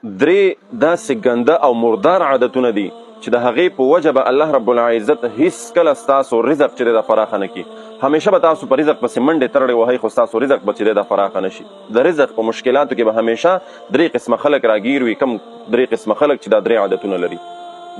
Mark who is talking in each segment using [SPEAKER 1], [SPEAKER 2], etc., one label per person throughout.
[SPEAKER 1] درې داسې ګنده او مردار عادتونه دي چې د هغې په وجه به الله رب العزت هیڅ کله ستاسو رزق چې دی د فراخه نه کړي. همیشه به تاسو په رزق پسې منډې ترړې وهئ خو ستاسو رزق به چې دی د فراخه نه شي. د رزق په مشکلاتو کې به همیشه درې قسمه خلک راګیر وي. کم درې قسمه خلک چې دا درې عادتونه لري،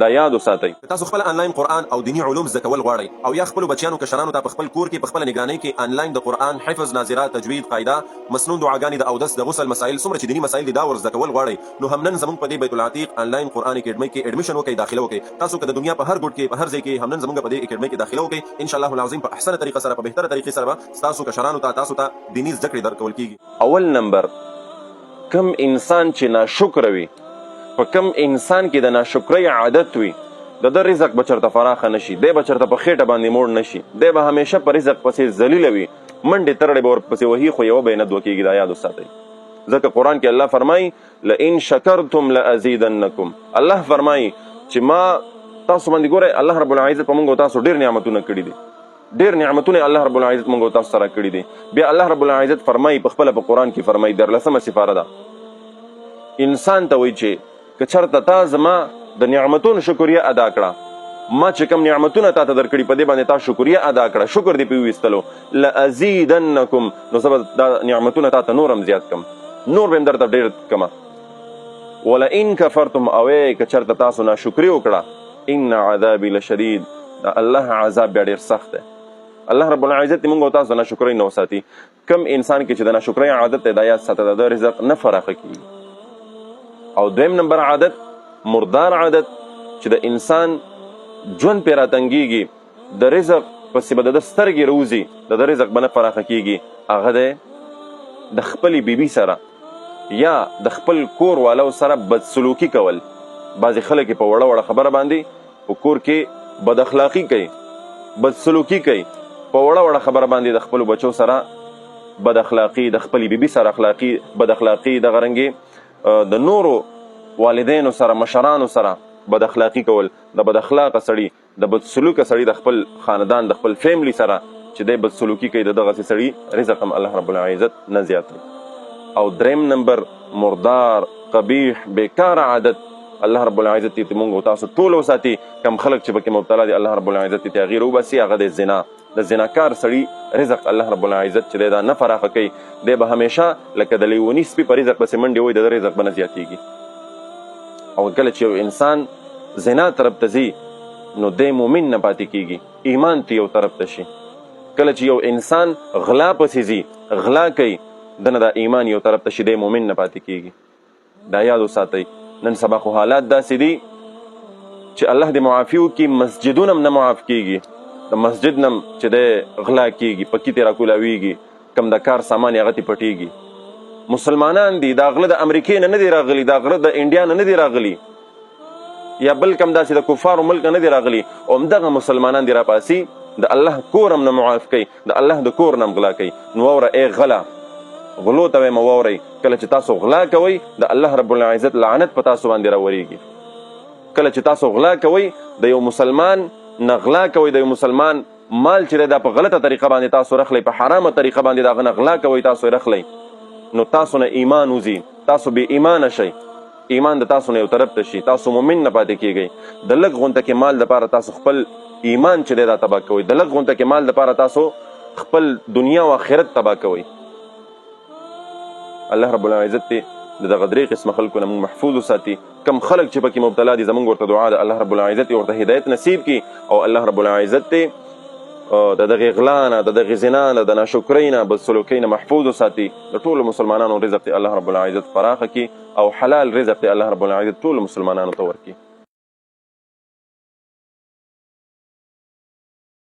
[SPEAKER 1] دا یاد وساتئ.
[SPEAKER 2] تاسو خپل آنلاین قرآن او دینی علوم زده کول غواړئ او یا خپلو بچیانو کشرانو ته په خپل کور کې په خپله نګرانۍ کې آنلاین د قرآن حفظ، ناظره، تجوید، قاعده، مسنون دعاګانې، د اودس، د غسل مسایل، څومره چې دینی مسایل دي دا ور زده کول غواړئ، نو هم نن زموږ په دې بیت العتیق آنلاین قرآن اکیډمۍ کې ایډمیشن وکړئ، داخله وکړئ. تاسو که د دنیا په هر ګوټ کې په هر ځای کې هم نن زموږ په دې اکیډمۍ کې داخله وکړئ، ان شاء الله العظیم په احسن طریقه سره، په بهتره طریقې سره به تاسو کشرانو ته تاسو ته دینی زده کړې درکول کیږي.
[SPEAKER 1] اول نمبر، کم انسان چې ناشکره وي، په کم انسان کې د ناشکرۍ عادت وي، د رزق به چرته فراخه نشي، دی به چرته په خېټه باندې موړ نشي، دی به همیشه په رزق پسې ذلیله وي، منډې ترړې به ورپسې وهي خو یوه به یې نه دوه کېږي. دا یاد وساتئ. ځکه قرآن کې الله فرمایي لئن شکرتم لازیدنکم. الله فرمایي چې ما تاسو باندې ګورئ، الله رب العزت په موږ او تاسو ډېر نعمتونه کړي دي، ډېر نعمتونه الله رب العزت موږ او تاسو سره کړي دي. بیا الله رب العزت فرمایي په خپله په قرآن کې فرمایي 14 سپاره ده، انسان ته وایي چې که چېرته تا زما د نعمتونو شکریه ادا کړه، ما چې کوم نعمتونه تا ته درکړي په دې باندې تا شکریه ادا کړه، شکر دې پې وویستلو، لازیدنکم، نو زه به دا نعمتونه تا ته نور هم زیات کم، نور به هم درته ډېر کمه. ولئن کفرتم، او که چېرته تاسو ناشکري وکړه، ان عذابي لشدید، د الله عذاب بیا ډېر سخت دی. الله رب العزت موږ او تاسو د ناشکرۍ نه وساتي. کم انسان کې چې د ناشکرۍ عادت دی دا یاد ساته، د رزق نه فراخه کېږي. او دویم نمبر عادت، مردار عادت، چې د انسان ژوند پې راتنګېږي، د رزق پسې به د سترګې روزي، د رزق به نه فراخه کېږي، هغه دی د خپلې بیبي سره یا د خپل کور والو سره بدسلوکي کول. بعضې خلک په وړه وړه خبره باندې په کور کې بد اخلاقي کوي، بدسلوکي کوي، په وړه وړه خبره باندې د خپلو بچو سره بد اخلاقي، د خپلې بیبي سره اخلاقي بد اخلاقي، دغه رنګې د نورو والدینو سره، مشرانو سره بد اخلاقی کول. د بد اخلاقه سړي، د بد سلوکه سړي د خپل خاندان، د خپل فیملی سره چې دی بد سلوکي کوي، د دغسې سړي رزق هم الله رب العزت نه زیاتوي. او دریم نمبر، مردار، قبیح، بیکار عادت، الله رب العزت یې موږ او تاسو ټول وساتي. کم خلک چې پکې مبتلا دي الله رب العزت یې تغییر وباسي، هغه د زنا، د زناکار سړي رزق الله رب العزت چې دی دا نه فراخه کوي، دی به همیشه لکه د لیوني سپي په رزق پسې منډې وایي، د رزق به نه زیاتېږي. او کله چې یو انسان زنا طرف ته ځي نو دی مؤمن نه پاتې کېږي، ایمان ته یو طرف ته شي. کله چې یو انسان غلا پسې ځي، غلا کوي، دنه دا ایمان یو طرف ته شي، دی مؤمن نه پاتې کېږي. دا یاد وساتئ. نن سبا خو حالات داسې دي چې الله دې معافي وکړي، مسجدونه هم نه معاف کېږي، د مسجد نه چې دی غلا کېږي، پکې ترې راکولاویږي، کم د کار سامان یې هغه ترې پټېږي. مسلمانان دي، دا غله د امریکې نه دی راغلي، دا غله د انډیا نه دی راغلي، یا بل کم داسې د کفارو ملک نه دی راغلي، او همدغه مسلمانان دي راپاسي، د الله کور هم نه معاف کوي، د الله د کور نه هم غلا کوي. نو واوره ای غله، غلو ته وایم واورئ، کله چې تاسو غلا کوئ د الله رب العزت لعنت په تاسو باندې راورېږي. کله چې تاسو غلا کوئ، د یو مسلمان نه غلا کوئ، د یو مسلمان مال چې دا په غلطه طریقه باندې تاسو رخلی، په حرامه طریقه باندې د هغه نه غلا کوئ، تاسو یې رخلی، نو تاسو نه ایمان وځي، تاسو بې ایمانه شئ، ایمان د تاسو نه یو طرف ته شي، تاسو مؤمن نه پاتې کېږئ. د لږ غونته کې مال دپاره تاسو خپل ایمان چې دی دا تباه کوئ، د لږ غونته کې مال دپاره تاسو خپل دنیا او آخرت تباه کوئ. الله رب العزت دې د دغه درې قسمه خلکو نه موږ محفوظ وساتي. کم خلک چې پکې مبتلا دي زموږ ورته دعا ده، الله رب العزت ورته هدایت نصیب کړي، او الله رب العزت د دغې غلا نه، د دغې زنا نه، د ناشکرۍ نه، بدسلوکۍ نه محفوظ وساتي. د ټولو مسلمانانو رزق دې الله رب العزت فراخه کړي، او حلال رزق دې الله رب العزت ټولو مسلمانانو ته ورکړي.